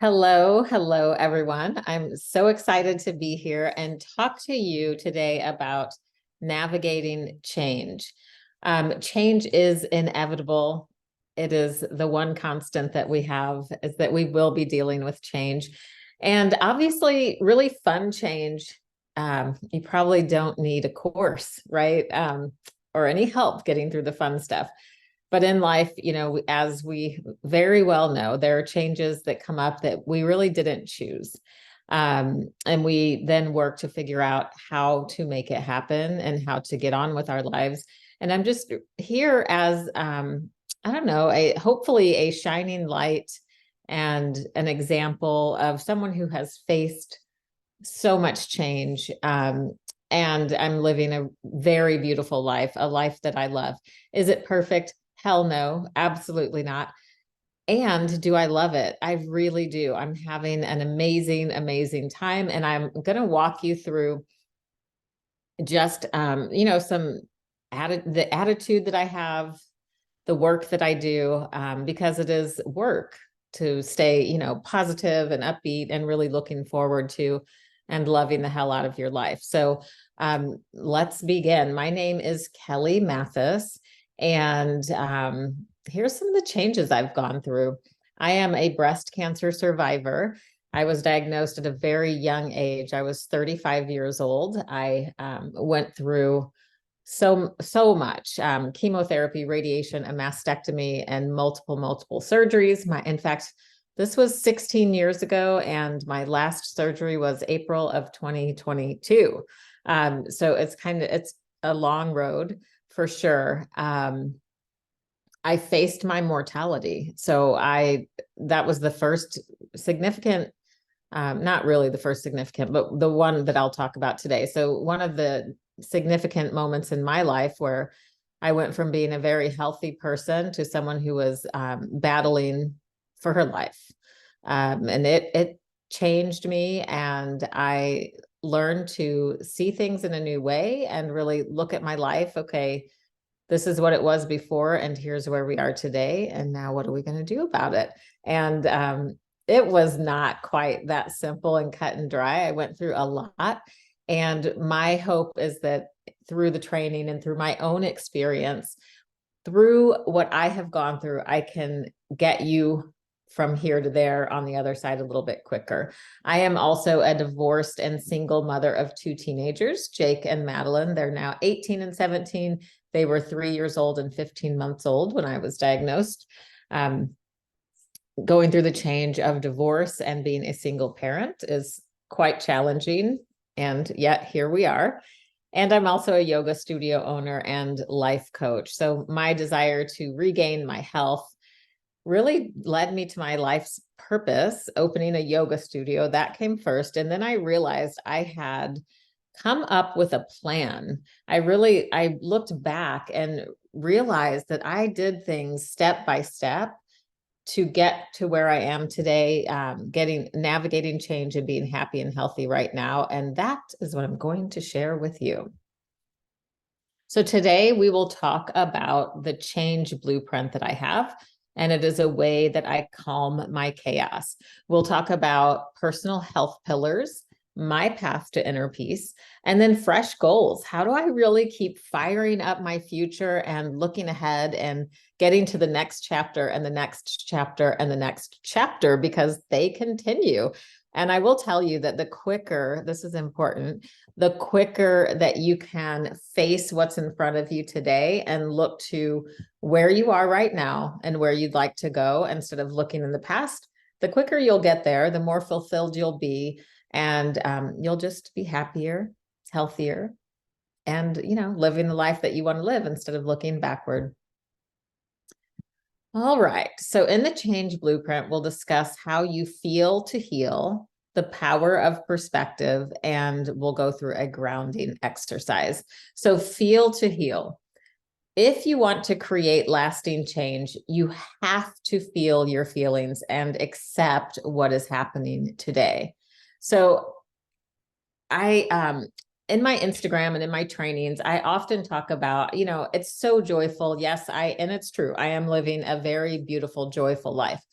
Hello, everyone. I'm so excited to be here and talk to you today about navigating change. Change is inevitable. It is the one constant that we have is that we will be dealing with change. And obviously, really fun change. You probably don't need a course, right? Or any help getting through the fun stuff. But in life, as we very well know, there are changes that come up that we really didn't choose. And we then work to figure out how to make it happen and how to get on with our lives. And I'm just here as, I don't know, hopefully a shining light and an example of someone who has faced so much change. And I'm living a very beautiful life, a life that I love. Is it perfect? Hell no, absolutely not. And do I love it? I really do. I'm having an amazing, amazing time. And I'm going to walk you through just, some the attitude that I have, the work that I do, because it is work to stay, positive and upbeat and really looking forward to and loving the hell out of your life. So let's begin. My name is Kellie Mathis, and here's some of the changes I've gone through. I am a breast cancer survivor. I was diagnosed at a very young age. I was 35 years old. I went through so much chemotherapy, radiation, a mastectomy, and multiple surgeries. In fact, this was 16 years ago, and my last surgery was April of 2022. So it's a long road for sure. I faced my mortality. So that was the first significant, not really the first significant, but the one that I'll talk about today. So one of the significant moments in my life where I went from being a very healthy person to someone who was battling for her life. And it changed me, and I learned to see things in a new way and really look at my life. Okay, this is what it was before, and here's where we are today. And now what are we going to do about it? And it was not quite that simple and cut and dry. I went through a lot. And my hope is that through the training and through my own experience, through what I have gone through, I can get you from here to there on the other side a little bit quicker. I am also a divorced and single mother of two teenagers, Jake and Madeline. They're now 18 and 17. They were 3 years old and 15 months old when I was diagnosed. Going through the change of divorce and being a single parent is quite challenging. And yet here we are. And I'm also a yoga studio owner and life coach. So my desire to regain my health really led me to my life's purpose, opening a yoga studio. That came first. And then I realized I had come up with a plan. I looked back and realized that I did things step by step to get to where I am today, navigating change and being happy and healthy right now. And that is what I'm going to share with you. So today we will talk about the change blueprint that I have, and it is a way that I calm my chaos. We'll talk about personal health pillars, my path to inner peace, and then fresh goals. How do I really keep firing up my future and looking ahead and getting to the next chapter and the next chapter and the next chapter, because they continue. And I will tell you that the quicker, this is important, the quicker that you can face what's in front of you today and look to where you are right now and where you'd like to go instead of looking in the past, the quicker you'll get there, the more fulfilled you'll be. And you'll just be happier, healthier, and, living the life that you want to live instead of looking backward. All right. So in the change blueprint, we'll discuss how you feel to heal, the power of perspective, and we'll go through a grounding exercise. So feel to heal. If you want to create lasting change, you have to feel your feelings and accept what is happening today. So in my Instagram and in my trainings, I often talk about, it's so joyful. Yes, and it's true. I am living a very beautiful, joyful life.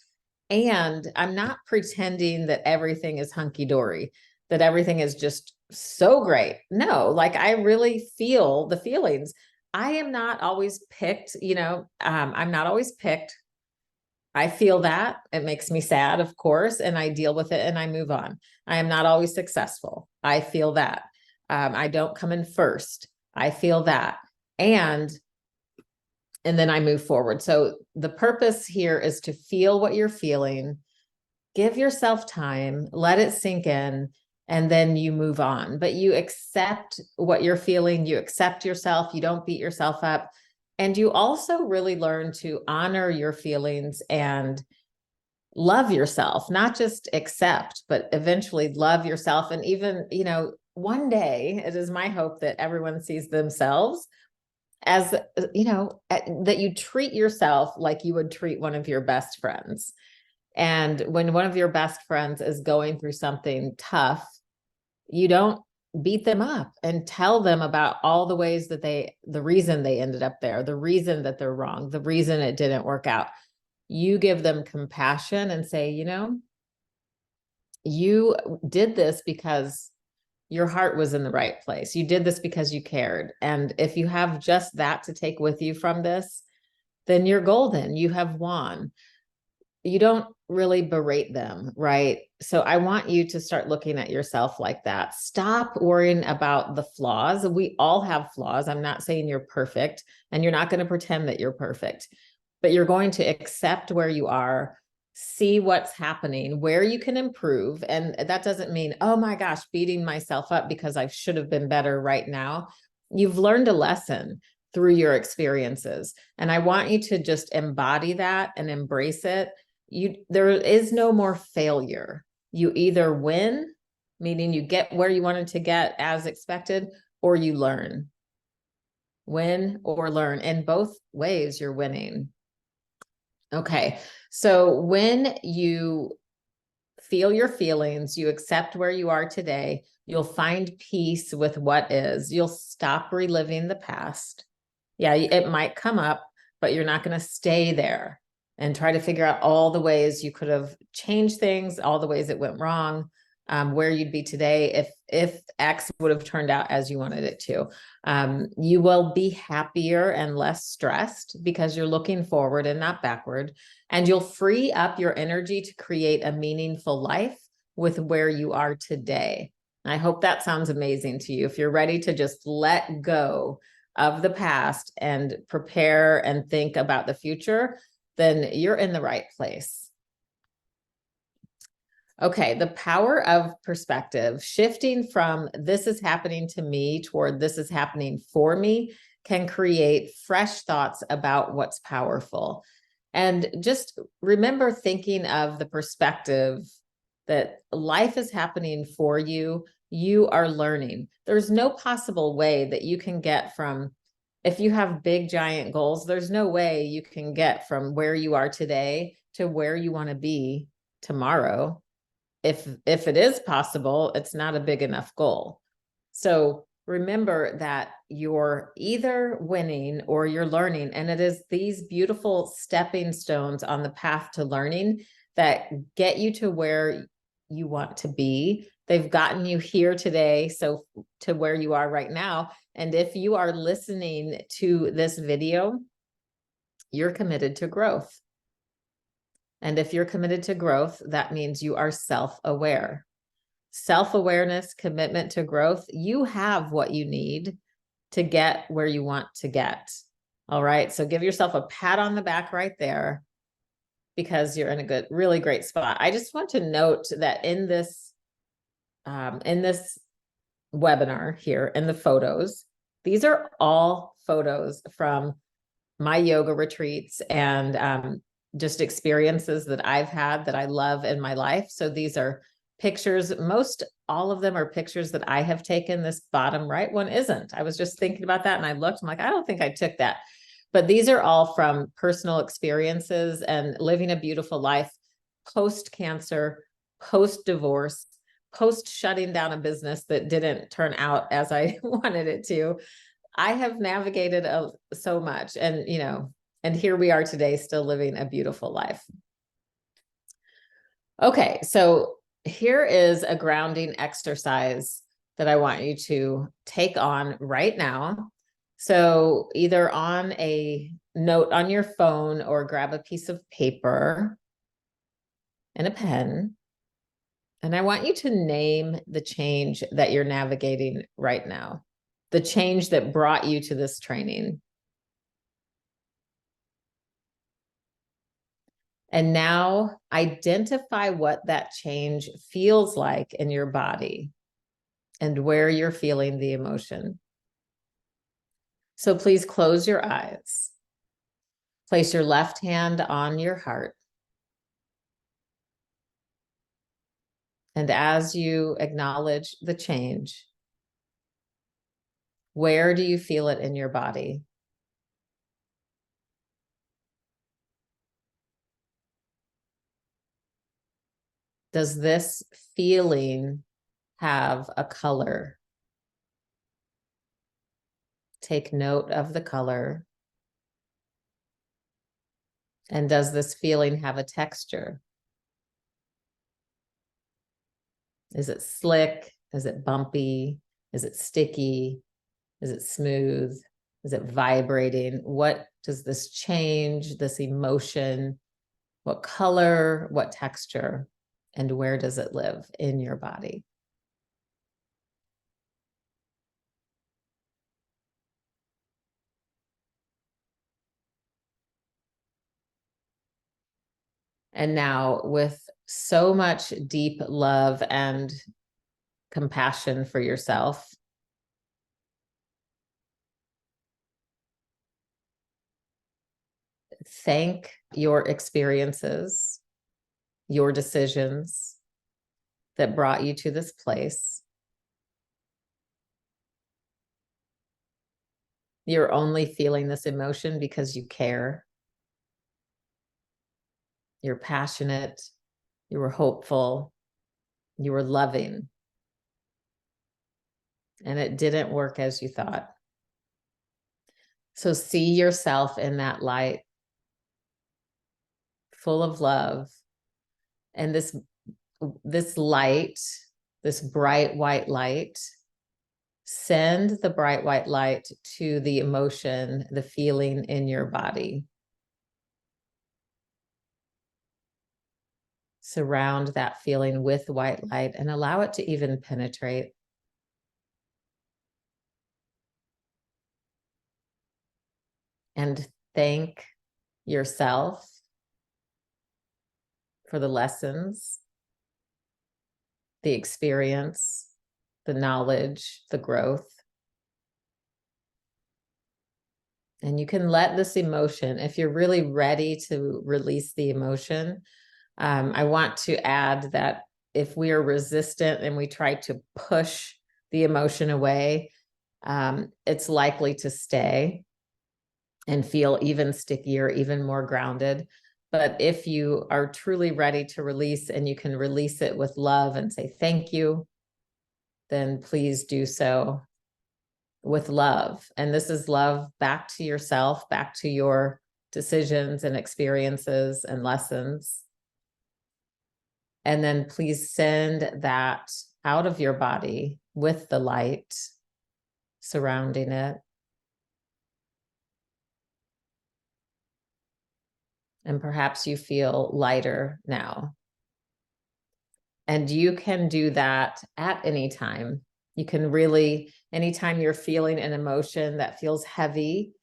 And I'm not pretending that everything is hunky-dory, that everything is just so great. No, like I really feel the feelings. I am not always picked, I'm not always picked. I feel that. It makes me sad, of course, and I deal with it and I move on. I am not always successful. I feel that. I don't come in first. I feel that. And then I move forward. So the purpose here is to feel what you're feeling, give yourself time, let it sink in, and then you move on. But you accept what you're feeling, you accept yourself, you don't beat yourself up. And you also really learn to honor your feelings and love yourself, not just accept, but eventually love yourself. And even, one day it is my hope that everyone sees themselves as, that you treat yourself like you would treat one of your best friends. And when one of your best friends is going through something tough, you don't beat them up and tell them about all the ways that the reason they ended up there, the reason that they're wrong, the reason it didn't work out. You give them compassion and say, you did this because your heart was in the right place. You did this because you cared. And if you have just that to take with you from this, then you're golden. You have won. You don't really berate them, right? So I want you to start looking at yourself like that. Stop worrying about the flaws. We all have flaws. I'm not saying you're perfect, and you're not going to pretend that you're perfect, but you're going to accept where you are, see what's happening, where you can improve. And that doesn't mean, oh my gosh, beating myself up because I should have been better right now. You've learned a lesson through your experiences. And I want you to just embody that and embrace it. There is no more failure. You either win, meaning you get where you wanted to get as expected, or you learn. Win or learn. In both ways, you're winning. Okay. So when you feel your feelings, you accept where you are today, you'll find peace with what is. You'll stop reliving the past. Yeah, it might come up, but you're not going to stay there and try to figure out all the ways you could have changed things, all the ways it went wrong, where you'd be today if X would have turned out as you wanted it to. You will be happier and less stressed because you're looking forward and not backward. And you'll free up your energy to create a meaningful life with where you are today. I hope that sounds amazing to you. If you're ready to just let go of the past and prepare and think about the future, then you're in the right place. Okay, the power of perspective, shifting from this is happening to me toward this is happening for me, can create fresh thoughts about what's powerful. And just remember thinking of the perspective that life is happening for you. You are learning. There's no possible way that you can get from, if you have big, giant goals, there's no way you can get from where you are today to where you want to be tomorrow. If it is possible, it's not a big enough goal. So remember that you're either winning or you're learning. And it is these beautiful stepping stones on the path to learning that get you to where you want to be. They've gotten you here today, so to where you are right now. And if you are listening to this video, you're committed to growth. And if you're committed to growth, that means you are self-aware. Self-awareness, commitment to growth, you have what you need to get where you want to get. All right. So give yourself a pat on the back right there, because you're in a really great spot. I just want to note that in this webinar here, in the photos, these are all photos from my yoga retreats and just experiences that I've had that I love in my life. So these are pictures. All of them are pictures that I have taken. This bottom right one isn't. I was just thinking about that and I looked, I'm like, I don't think I took that. But these are all from personal experiences and living a beautiful life post-cancer, post-divorce, post shutting down a business that didn't turn out as I wanted it to. I have navigated so much, and here we are today, still living a beautiful life. Okay, so here is a grounding exercise that I want you to take on right now. So either on a note on your phone or grab a piece of paper and a pen. And I want you to name the change that you're navigating right now, the change that brought you to this training. And now identify what that change feels like in your body and where you're feeling the emotion. So please close your eyes. Place your left hand on your heart. And as you acknowledge the change, where do you feel it in your body? Does this feeling have a color? Take note of the color. And does this feeling have a texture? Is it slick? Is it bumpy? Is it sticky? Is it smooth? Is it vibrating? What does this change, this emotion? What color, what texture, and where does it live in your body? And now, with so much deep love and compassion for yourself, thank your experiences, your decisions that brought you to this place. You're only feeling this emotion because you care. You're passionate. You were hopeful. You were loving. And it didn't work as you thought. So see yourself in that light, full of love. And this light, this bright white light, send the bright white light to the emotion, the feeling in your body. Surround that feeling with white light and allow it to even penetrate. And thank yourself for the lessons, the experience, the knowledge, the growth. And you can let this emotion, if you're really ready to release the emotion, I want to add that if we are resistant and we try to push the emotion away, it's likely to stay and feel even stickier, even more grounded. But if you are truly ready to release and you can release it with love and say thank you, then please do so with love. And this is love back to yourself, back to your decisions and experiences and lessons. And then please send that out of your body with the light surrounding it. And perhaps you feel lighter now. And you can do that at any time. You can really, anytime you're feeling an emotion that feels heavy,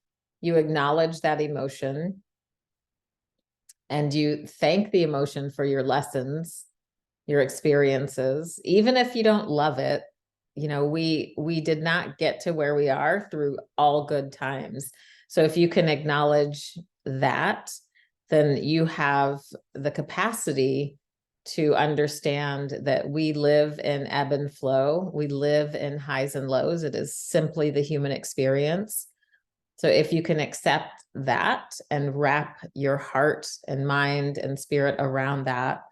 you acknowledge that emotion and you thank the emotion for your lessons, your experiences. Even if you don't love it, you know, we did not get to where we are through all good times. So if you can acknowledge that, then you have the capacity to understand that we live in ebb and flow. We live in highs and lows. It is simply the human experience. So if you can accept that and wrap your heart and mind and spirit around that,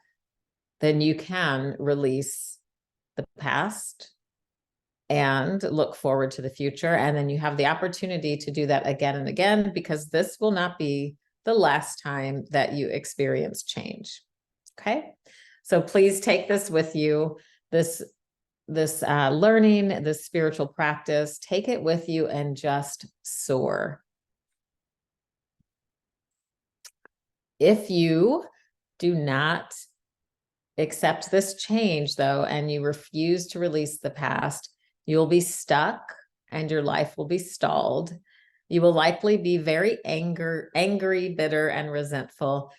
then you can release the past and look forward to the future. And then you have the opportunity to do that again and again, because this will not be the last time that you experience change. Okay. So please take this with you, this learning, this spiritual practice, take it with you and just soar. If you do not accept this change, though, and you refuse to release the past, you'll be stuck and your life will be stalled. You will likely be very angry, bitter, and resentful.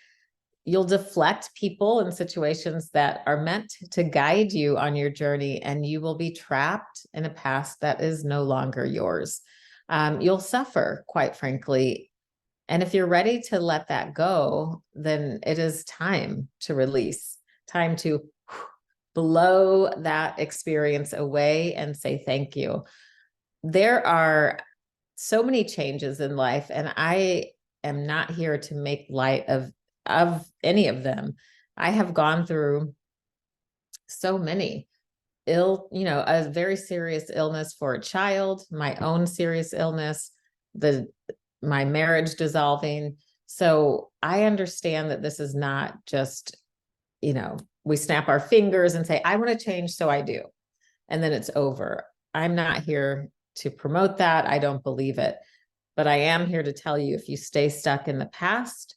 You'll deflect people and situations that are meant to guide you on your journey, and you will be trapped in a past that is no longer yours. You'll suffer, quite frankly. And if you're ready to let that go, then it is time to release, time to blow that experience away and say thank you. There are so many changes in life, and I am not here to make light of any of them. I have gone through so many a very serious illness for a child, my own serious illness, my marriage dissolving. So I understand that this is not just, we snap our fingers and say, I want to change, so I do. And then it's over. I'm not here to promote that. I don't believe it. But I am here to tell you, if you stay stuck in the past,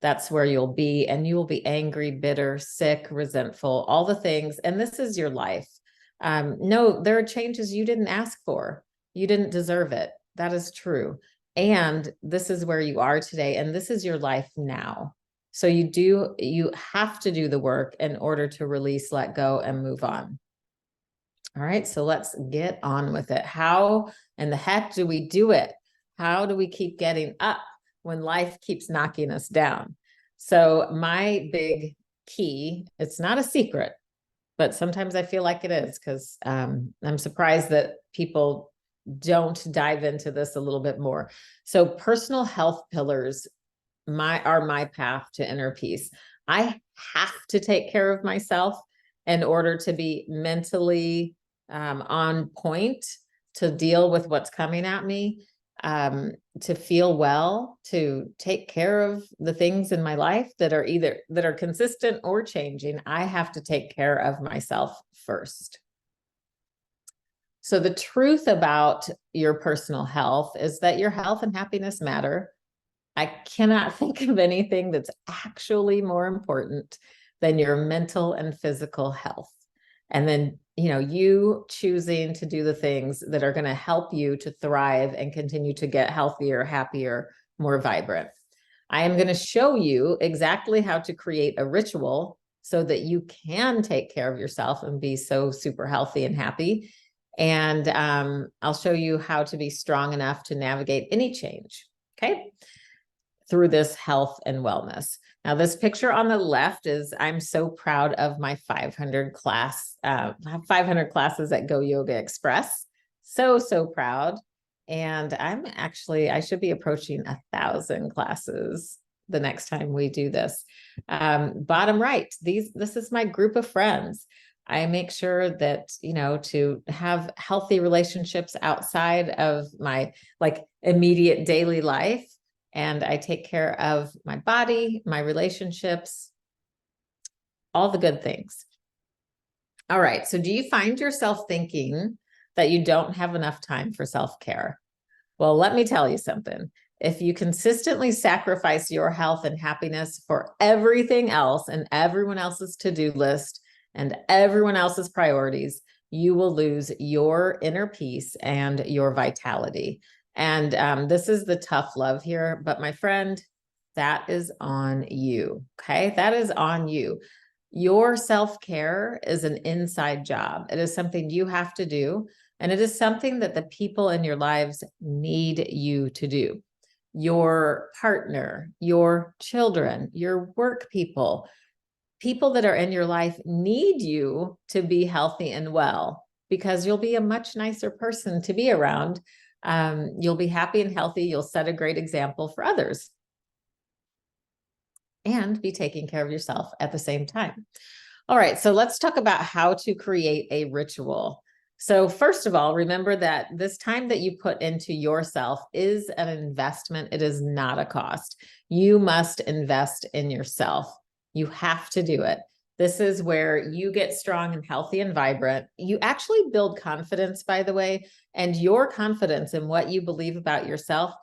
that's where you'll be. And you will be angry, bitter, sick, resentful, all the things. And this is your life. No, there are changes you didn't ask for. You didn't deserve it. That is true. And this is where you are today. And this is your life now. So you have to do the work in order to release, let go, and move on. All right, so let's get on with it. How in the heck do we do it? How do we keep getting up when life keeps knocking us down? So my big key, it's not a secret, but sometimes I feel like it is, because I'm surprised that people don't dive into this a little bit more. So personal health pillars are my path to inner peace. I have to take care of myself in order to be mentally on point to deal with what's coming at me, to feel well, to take care of the things in my life that are consistent or changing. I have to take care of myself first. So the truth about your personal health is that your health and happiness matter. I cannot think of anything that's actually more important than your mental and physical health. And then, you choosing to do the things that are going to help you to thrive and continue to get healthier, happier, more vibrant. I am going to show you exactly how to create a ritual so that you can take care of yourself and be so super healthy and happy. And I'll show you how to be strong enough to navigate any change, okay, through this health and wellness. Now, this picture on the left is, I'm so proud of my 500 classes at Go Yoga Express. So proud. And I should be approaching 1,000 classes the next time we do this. Bottom right, this is my group of friends. I make sure that, to have healthy relationships outside of my immediate daily life. And I take care of my body, my relationships, all the good things. All right. So do you find yourself thinking that you don't have enough time for self-care? Well, let me tell you something. If you consistently sacrifice your health and happiness for everything else and everyone else's to-do list and everyone else's priorities, you will lose your inner peace and your vitality. And this is the tough love here, but my friend, that is on you, okay? That is on you. Your self-care is an inside job. It is something you have to do, and it is something that the people in your lives need you to do. Your partner, your children, your work people that are in your life need you to be healthy and well, because you'll be a much nicer person to be around. You'll be happy and healthy. You'll set a great example for others and be taking care of yourself at the same time. All right, so let's talk about how to create a ritual. So first of all, remember that this time that you put into yourself is an investment. It is not a cost. You must invest in yourself. You have to do it. This is where you get strong and healthy and vibrant. You actually build confidence, by the way, and your confidence in what you believe about yourself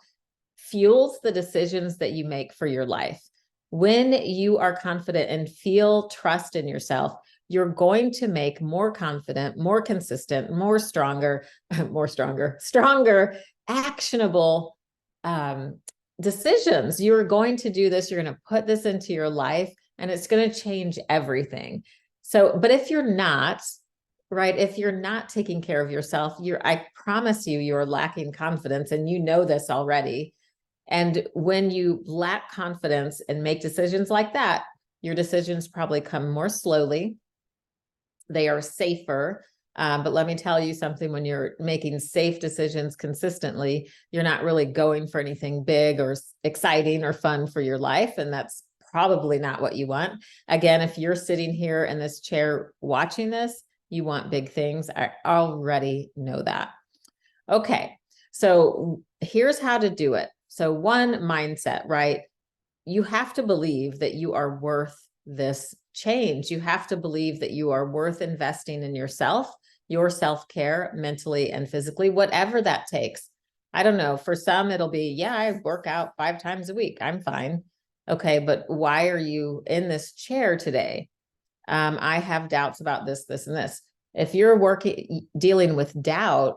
fuels the decisions that you make for your life. When you are confident and feel trust in yourself, you're going to make more confident, more consistent, stronger, actionable decisions. You're going to do this. You're going to put this into your life, and it's going to change everything. So, but if you're not, right, if you're not taking care of yourself, I promise you, you're lacking confidence, and you know this already. And when you lack confidence and make decisions like that, your decisions probably come more slowly. They are safer. But let me tell you something, when you're making safe decisions consistently, you're not really going for anything big or exciting or fun for your life. And that's probably not what you want. Again, if you're sitting here in this chair watching this, you want big things. I already know that. Okay, so here's how to do it. So one, mindset, right? You have to believe that you are worth this change. You have to believe that you are worth investing in yourself, your self-care, mentally and physically, whatever that takes. I don't know. For some, it'll be, yeah, I work out 5 times a week. I'm fine. Okay, but why are you in this chair today? I have doubts about this, this, and this. If you're dealing with doubt,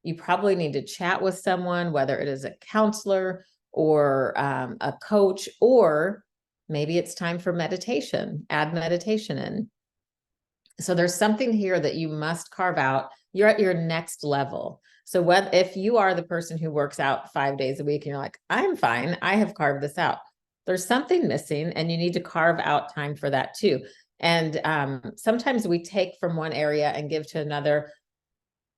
you probably need to chat with someone, whether it is a counselor or a coach, or maybe it's time for meditation. Add meditation in. So there's something here that you must carve out. You're at your next level. So if you are the person who works out 5 days a week and you're like, I'm fine, I have carved this out, there's something missing, and you need to carve out time for that too. And sometimes we take from one area and give to another,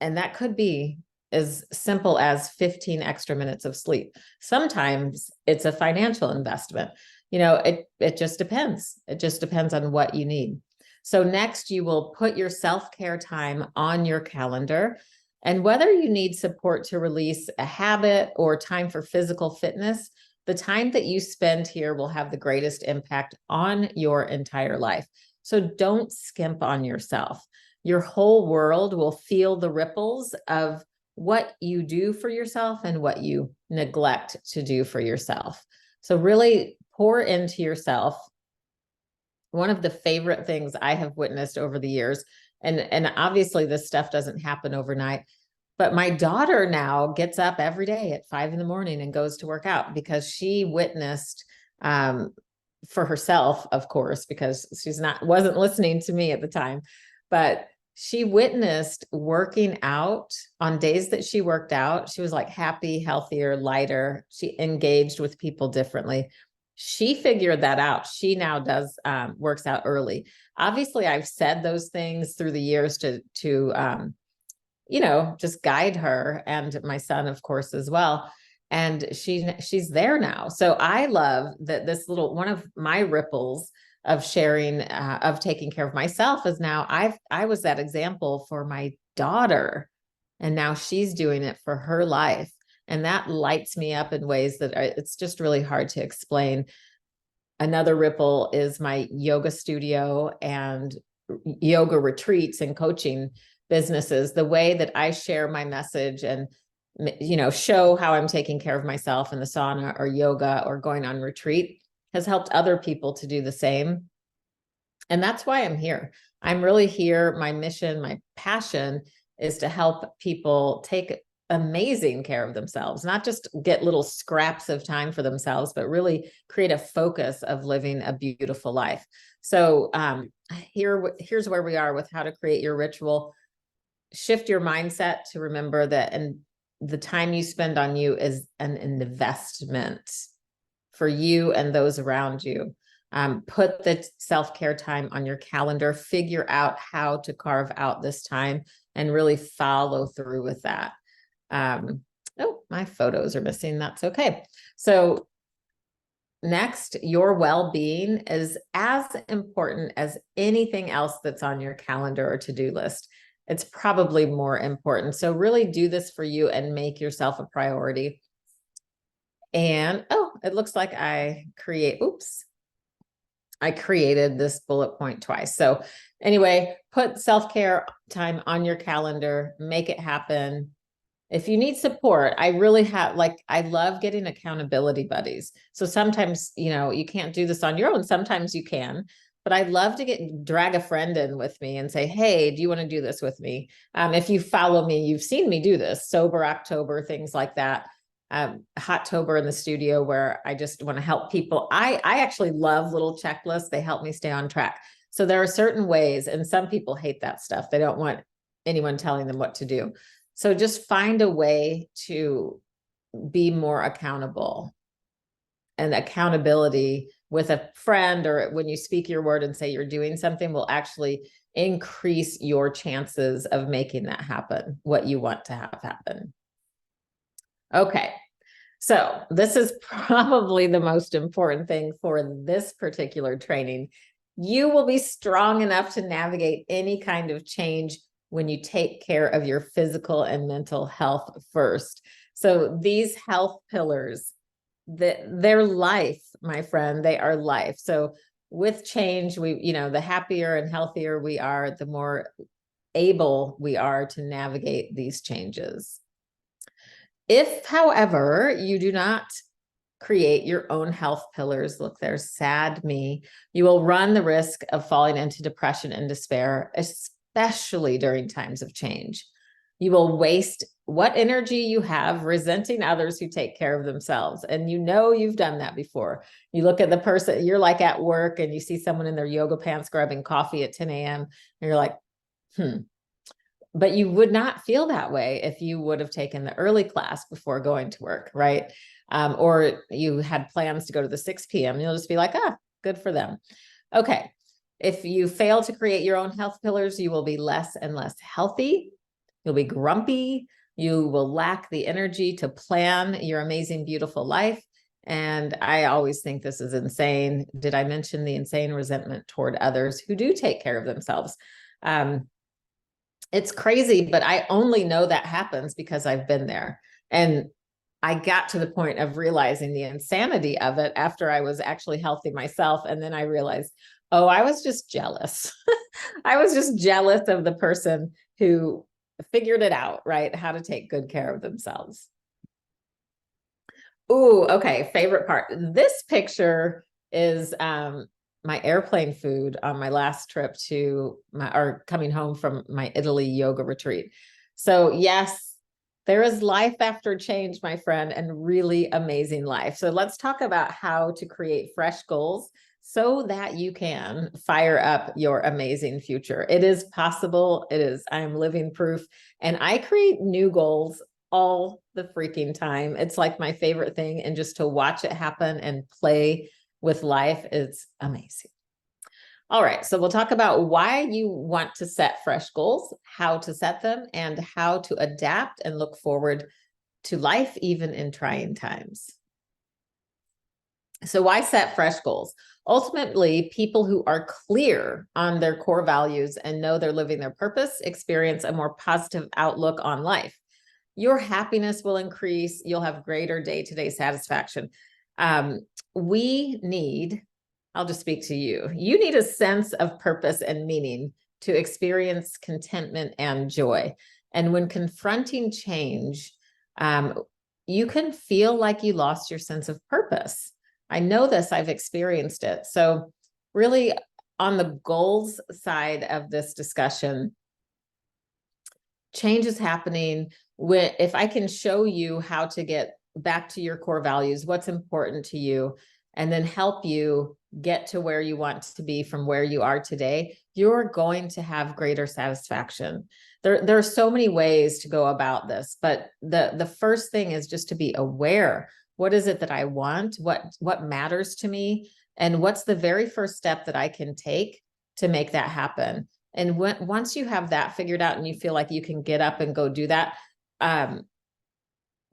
and that could be as simple as 15 extra minutes of sleep. Sometimes it's a financial investment. It just depends. It just depends on what you need. So next, you will put your self-care time on your calendar. And whether you need support to release a habit or time for physical fitness, the time that you spend here will have the greatest impact on your entire life. So don't skimp on yourself. Your whole world will feel the ripples of what you do for yourself and what you neglect to do for yourself. So really pour into yourself. One of the favorite things I have witnessed over the years, and obviously this stuff doesn't happen overnight, but my daughter now gets up every day at 5 a.m. and goes to work out because she witnessed for herself, of course, because wasn't listening to me at the time, but she witnessed working out. On days that she worked out, she was like happy, healthier, lighter. She engaged with people differently. She figured that out. She now does works out early. Obviously, I've said those things through the years to just guide her, and my son, of course, as well. And she's there now. So I love that this one of my ripples of sharing, of taking care of myself is now I was that example for my daughter, and now she's doing it for her life. And that lights me up in ways that it's just really hard to explain. Another ripple is my yoga studio and yoga retreats and coaching businesses. The way that I share my message and show how I'm taking care of myself in the sauna or yoga or going on retreat has helped other people to do the same. And that's why I'm here. I'm really here. My mission, my passion is to help people take amazing care of themselves, not just get little scraps of time for themselves, but really create a focus of living a beautiful life. So here's where we are with how to create your ritual. Shift your mindset to remember that, and the time you spend on you is an investment for you and those around you. Put the self-care time on your calendar, figure out how to carve out this time, and really follow through with that. Oh, my photos are missing. That's okay. So next, your well-being is as important as anything else that's on your calendar or to-do list. It's probably more important. So really do this for you and make yourself a priority. And, oh, it looks like I oops. I created this bullet point twice. So anyway, put self-care time on your calendar, make it happen. If you need support, I really have, like, I love getting accountability buddies. So sometimes, you can't do this on your own. Sometimes you can, but I love to drag a friend in with me and say, hey, do you want to do this with me? If you follow me, you've seen me do this, sober October, things like that. Hottober in the studio, where I just want to help people. I actually love little checklists. They help me stay on track. So there are certain ways, and some people hate that stuff. They don't want anyone telling them what to do. So just find a way to be more accountable. And accountability with a friend, or when you speak your word and say you're doing something, will actually increase your chances of making that happen, what you want to have happen. Okay, so this is probably the most important thing for this particular training. You will be strong enough to navigate any kind of change when you take care of your physical and mental health first. So these health pillars, they're life, my friend, they are life. So with change, the happier and healthier we are, the more able we are to navigate these changes. If, however, you do not create your own health pillars, look, there's sad me, you will run the risk of falling into depression and despair, especially during times of change. You will waste what energy you have resenting others who take care of themselves. And you've done that before. You look at the person, you're like at work and you see someone in their yoga pants grabbing coffee at 10 a.m. and you're like, But you would not feel that way if you would have taken the early class before going to work, right? Or you had plans to go to the 6 p.m. You'll just be like, good for them. Okay. If you fail to create your own health pillars, you will be less and less healthy. You'll be grumpy. You will lack the energy to plan your amazing, beautiful life. And I always think this is insane. Did I mention the insane resentment toward others who do take care of themselves? It's crazy, but I only know that happens because I've been there. And I got to the point of realizing the insanity of it after I was actually healthy myself. And then I realized, I was just jealous. I was just jealous of the person who figured it out, right? How to take good care of themselves. Ooh, okay. Favorite part. This picture is my airplane food on my last trip coming home from my Italy yoga retreat. So yes, there is life after change, my friend, and really amazing life. So let's talk about how to create fresh goals so that you can fire up your amazing future. It is possible. I am living proof. And I create new goals all the freaking time. It's like my favorite thing. And just to watch it happen and play with life, it's amazing. All right, so we'll talk about why you want to set fresh goals, how to set them, and how to adapt and look forward to life even in trying times. So why set fresh goals? Ultimately, people who are clear on their core values and know they're living their purpose experience a more positive outlook on life. Your happiness will increase. You'll have greater day-to-day satisfaction. I'll just speak to you. You need a sense of purpose and meaning to experience contentment and joy. And when confronting change, you can feel like you lost your sense of purpose. I know this, I've experienced it. So really, on the goals side of this discussion, change is happening. If I can show you how to get back to your core values, what's important to you, and then help you get to where you want to be from where you are today, you're going to have greater satisfaction. There are so many ways to go about this, but the first thing is just to be aware. What is it that I want? What matters to me? And what's the very first step that I can take to make that happen? And once you have that figured out and you feel like you can get up and go do that,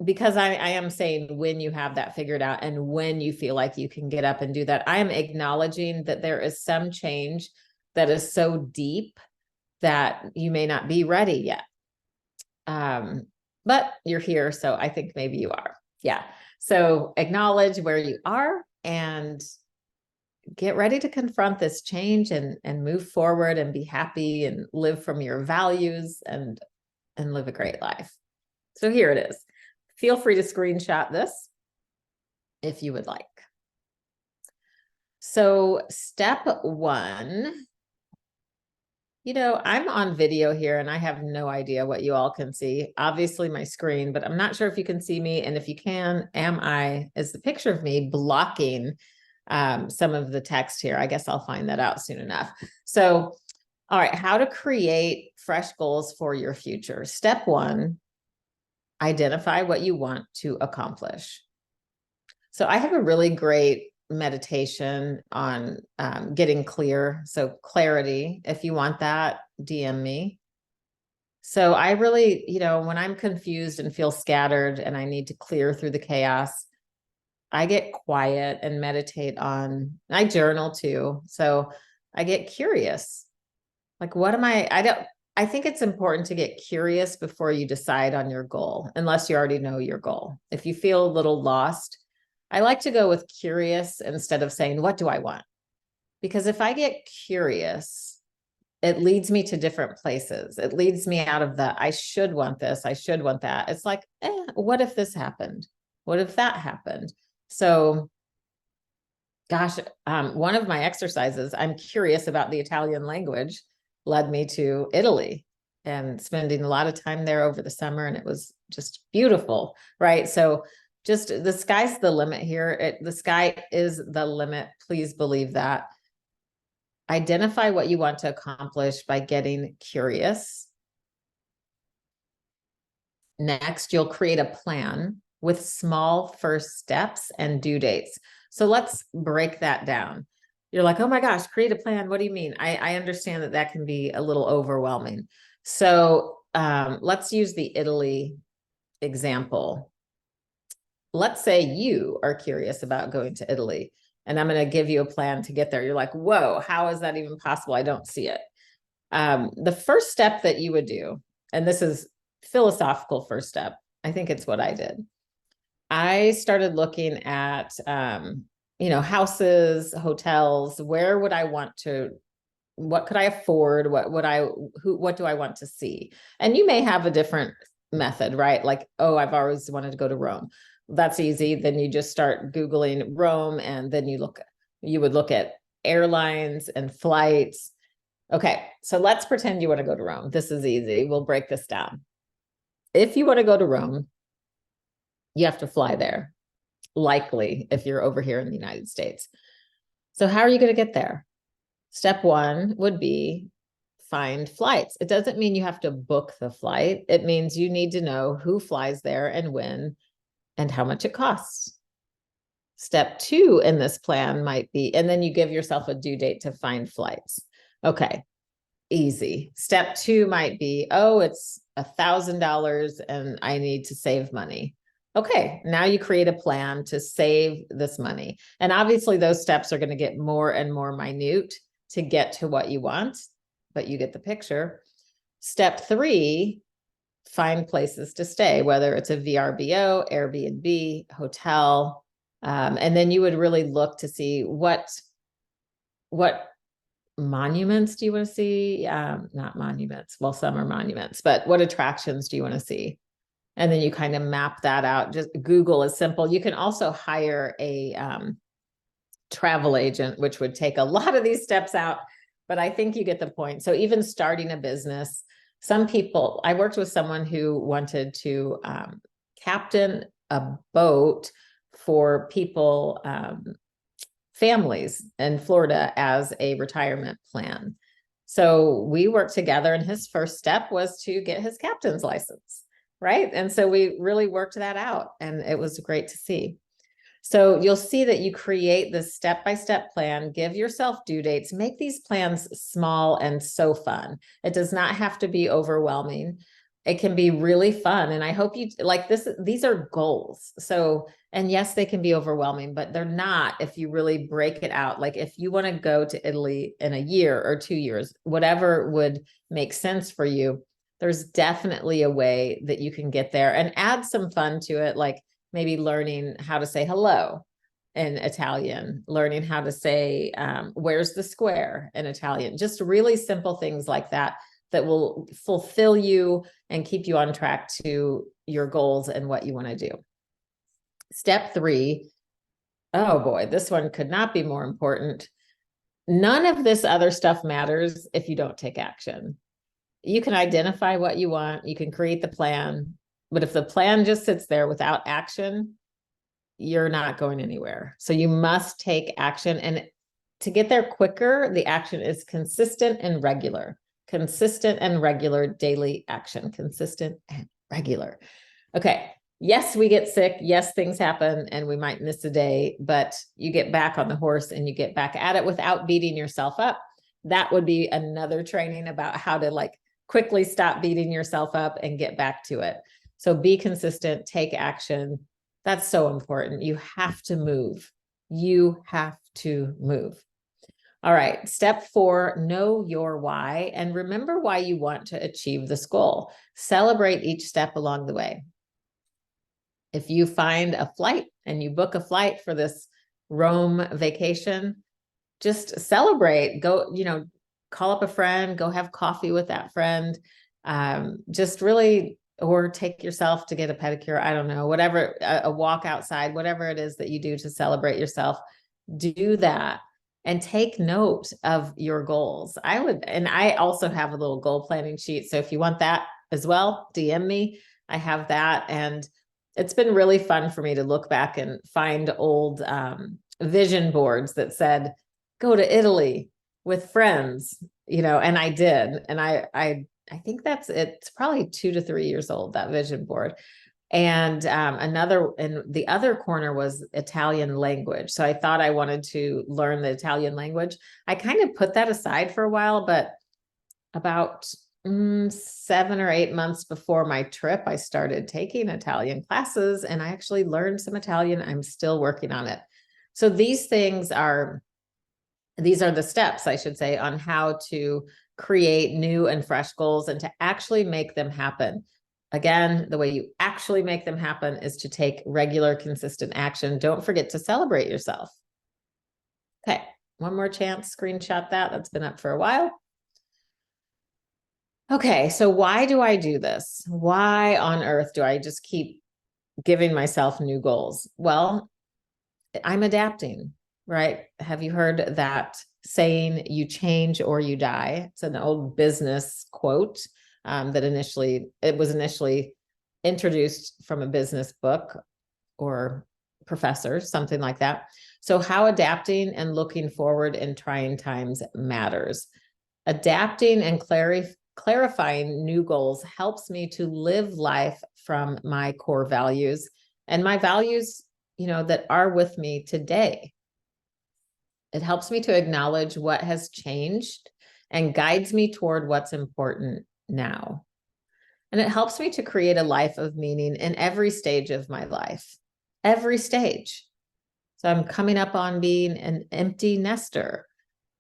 because I am saying when you have that figured out and when you feel like you can get up and do that, I am acknowledging that there is some change that is so deep that you may not be ready yet. But you're here, so I think maybe you are. Yeah. So acknowledge where you are and get ready to confront this change and move forward and be happy and live from your values and live a great life. So here it is. Feel free to screenshot this if you would like. So step one, I'm on video here and I have no idea what you all can see. Obviously my screen, but I'm not sure if you can see me. And if you can, is the picture of me blocking some of the text here? I guess I'll find that out soon enough. So, all right, how to create fresh goals for your future. Step one, identify what you want to accomplish. So I have a really great meditation on getting clear. So clarity, if you want that, DM me. So I really, when I'm confused and feel scattered and I need to clear through the chaos, I get quiet and meditate on, I journal too. So I get curious. Like, what am I think it's important to get curious before you decide on your goal, unless you already know your goal. If you feel a little lost, I like to go with curious instead of saying, what do I want? Because if I get curious, it leads me to different places. It leads me out of the, I should want this, I should want that. It's like, what if this happened? What if that happened? So, gosh, one of my exercises, I'm curious about the Italian language, led me to Italy and spending a lot of time there over the summer. And it was just beautiful, right? So just the sky's the limit here. The sky is the limit. Please believe that. Identify what you want to accomplish by getting curious. Next, you'll create a plan with small first steps and due dates. So let's break that down. You're like, oh my gosh, create a plan. What do you mean? I understand that can be a little overwhelming. So let's use the Italy example. Let's say you are curious about going to Italy, and I'm going to give you a plan to get there. You're like, whoa, how is that even possible? I don't see it. The first step that you would do, and this is philosophical first step, I think it's what I did. I started looking at, houses, hotels. Where would I want to, what could I afford? What do I want to see? And you may have a different method, right? Like, oh, I've always wanted to go to Rome. That's easy. Then you just start Googling Rome, and then you would look at airlines and flights. Okay, so let's pretend you want to go to Rome. This is easy. We'll break this down. If you want to go to Rome, you have to fly there, likely, if you're over here in the United States. So how are you going to get there? Step one would be find flights. It doesn't mean you have to book the flight. It means you need to know who flies there and when and how much it costs. Step two in this plan might be, and then you give yourself a due date to find flights. Okay, easy. Step two might be, oh, it's $1,000 and I need to save money. Okay, now you create a plan to save this money. And obviously those steps are going to get more and more minute to get to what you want, but you get the picture. Step three, find places to stay, whether it's a VRBO, Airbnb, hotel. And then you would really look to see what monuments do you want to see? Not monuments. Well, some are monuments, but what attractions do you want to see? And then you kind of map that out. Just Google is simple. You can also hire a travel agent, which would take a lot of these steps out, but I think you get the point. So even starting a business, some people, I worked with someone who wanted to captain a boat for people, families in Florida as a retirement plan. So we worked together, and his first step was to get his captain's license, right? And so we really worked that out, and it was great to see. So you'll see that you create this step-by-step plan, give yourself due dates, make these plans small and so fun. It does not have to be overwhelming. It can be really fun. And I hope you like this. These are goals. So, and yes, they can be overwhelming, but they're not if you really break it out. Like if you want to go to Italy in a year or 2 years, whatever would make sense for you, there's definitely a way that you can get there and add some fun to it. Like maybe learning how to say hello in Italian, learning how to say, where's the square in Italian, just really simple things like that, that will fulfill you and keep you on track to your goals and what you want to do. Step 3, oh boy, this one could not be more important. None of this other stuff matters if you don't take action. You can identify what you want, you can create the plan, but if the plan just sits there without action, you're not going anywhere. So you must take action. And to get there quicker, the action is consistent and regular. Consistent and regular daily action. Consistent and regular. Okay. Yes, we get sick. Yes, things happen and we might miss a day, but you get back on the horse and you get back at it without beating yourself up. That would be another training about how to like quickly stop beating yourself up and get back to it. So be consistent, take action. That's so important. You have to move. You have to move. All right. Step 4, know your why and remember why you want to achieve this goal. Celebrate each step along the way. If you find a flight and you book a flight for this Rome vacation, just celebrate, go, call up a friend, go have coffee with that friend. Just really, or take yourself to get a pedicure. I don't know, whatever, a walk outside, whatever it is that you do to celebrate yourself, do that and take note of your goals. And I also have a little goal planning sheet. So if you want that as well, DM me. I have that. And it's been really fun for me to look back and find old vision boards that said, go to Italy with friends, and I did. And I think it's probably 2 to 3 years old, that vision board. And in the other corner was Italian language. So I thought I wanted to learn the Italian language. I kind of put that aside for a while, but about 7 or 8 months before my trip, I started taking Italian classes and I actually learned some Italian. I'm still working on it. So these are the steps, I should say, on how to create new and fresh goals and to actually make them happen. Again, the way you actually make them happen is to take regular, consistent action. Don't forget to celebrate yourself. Okay, one more chance, screenshot that. That's been up for a while. Okay, so why do I do this? Why on earth do I just keep giving myself new goals? Well, I'm adapting, right? Have you heard that saying, you change or you die? It's an old business quote that was initially introduced from a business book or professor, something like that. So how adapting and looking forward in trying times matters. Adapting and clarifying new goals helps me to live life from my core values and my values, that are with me today. It helps me to acknowledge what has changed and guides me toward what's important now. And it helps me to create a life of meaning in every stage of my life, every stage. So I'm coming up on being an empty nester.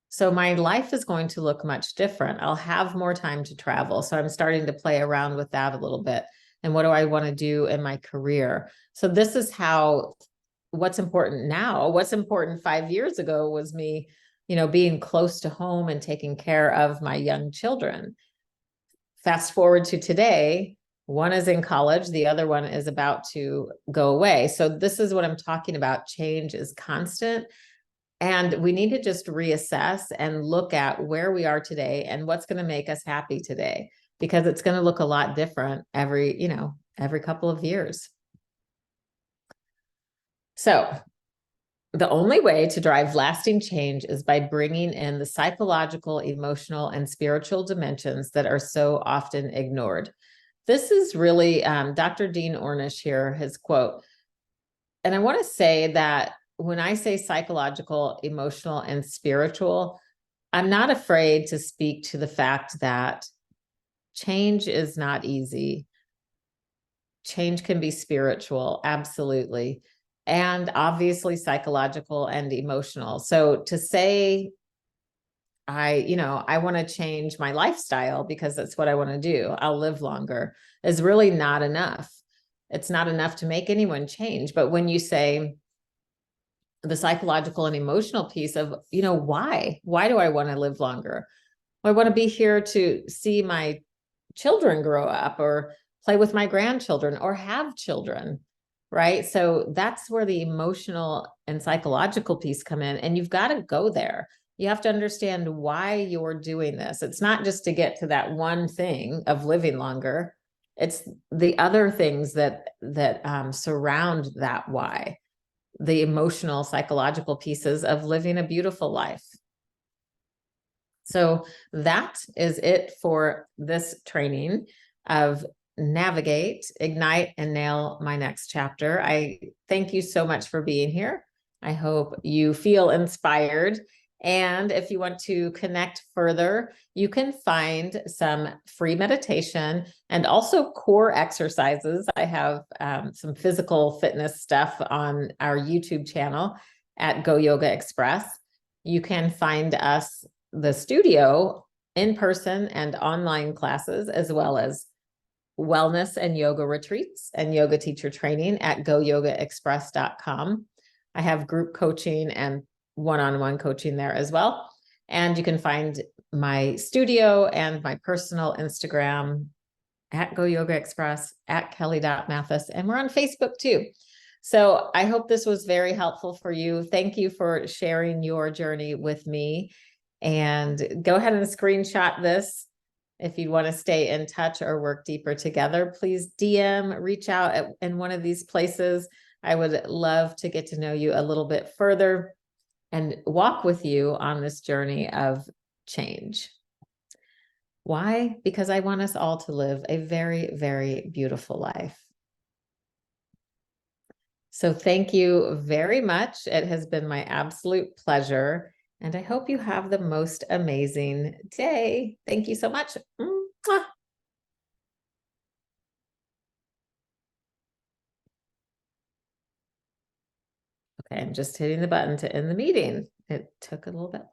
So my life is going to look much different. I'll have more time to travel. So I'm starting to play around with that a little bit. And what do I want to do in my career? So this is what's important now. What's important 5 years ago was me, being close to home and taking care of my young children. Fast forward to today, one is in college, the other one is about to go away. So this is what I'm talking about. Change is constant. And we need to just reassess and look at where we are today and what's going to make us happy today, because it's going to look a lot different every couple of years. So the only way to drive lasting change is by bringing in the psychological, emotional, and spiritual dimensions that are so often ignored. This is really Dr. Dean Ornish here, his quote. And I want to say that when I say psychological, emotional, and spiritual, I'm not afraid to speak to the fact that change is not easy. Change can be spiritual, absolutely. And obviously psychological and emotional. So to say, I want to change my lifestyle because that's what I want to do, I'll live longer, is really not enough. It's not enough to make anyone change. But when you say, the psychological and emotional piece of, you know, why do I want to live longer? Well, I want to be here to see my children grow up, or play with my grandchildren, or have children, right? So that's where the emotional and psychological piece come in, and you've got to go there. You have to understand why you're doing this. It's not just to get to that one thing of living longer. It's the other things that surround that why, the emotional, psychological pieces of living a beautiful life. So that is it for this training of navigate, ignite, and nail my next chapter. I thank you so much for being here. I hope you feel inspired. And if you want to connect further, you can find some free meditation and also core exercises. I have some physical fitness stuff on our YouTube channel at Go Yoga Express. You can find us, the studio, in person and online classes, as well as wellness and yoga retreats and yoga teacher training at goyogaexpress.com. I have group coaching and one-on-one coaching there as well. And you can find my studio and my personal Instagram at Go Yoga Express, at Kellie.Mathis, and we're on Facebook too. So I hope this was very helpful for you. Thank you for sharing your journey with me. And go ahead and screenshot this. If you want to stay in touch or work deeper together, please DM, reach out in one of these places. I would love to get to know you a little bit further and walk with you on this journey of change. Why? Because I want us all to live a very, very beautiful life. So thank you very much. It has been my absolute pleasure. And I hope you have the most amazing day. Thank you so much. Mwah. Okay, I'm just hitting the button to end the meeting. It took a little bit.